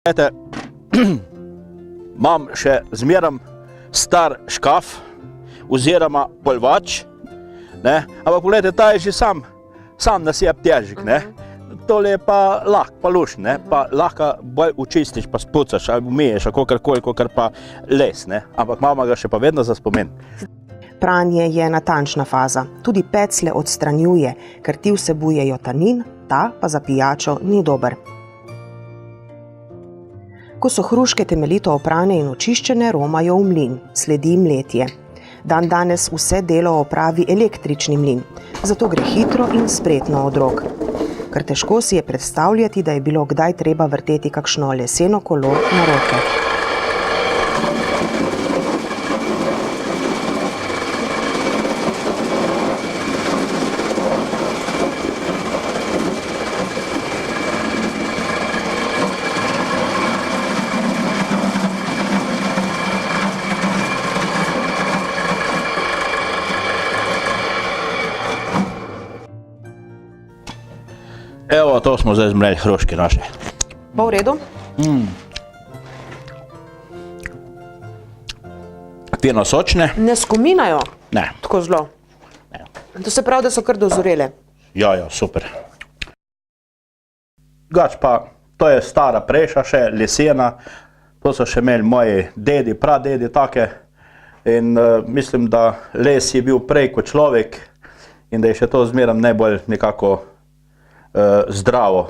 Glejte, imam še zmeram star škaf oziroma polvač, ampak pogledajte, ta je že sam nasijep težik. Tole je pa lahko, pa lušn, pa lahko bolj učistiš, pa spucaš, ali umiješ, ali kakorkoli, kakor pa les, ampak imamo ga še pa vedno za spomen. Pranje je natančna faza. Tudi peclje odstranjuje, ker ti vsebujejo tanin, ta pa za pijačo ni dober. Ko so hruške temeljito oprane in očiščene, romajo v mlin, sledi mletje. Dandanes vse delo opravi električni mlin, zato gre hitro in spretno od rok. Ker težko si je predstavljati, da je bilo kdaj treba vrteti kakšno leseno kolo na roke. Evo, to smo zdaj zmleli hruške naše. Pa v redu? Fino sočne? Ne skuminajo? Ne. Tako zelo? Ne. To se pravi, da so kar dozorele? Ja, super. Gač pa, to je stara preša še, lesena. To so še imeli moji dedi, pradedi take. In mislim, da les je bil prej kot človek in da je še to zmeram najbolj nekako zdravo.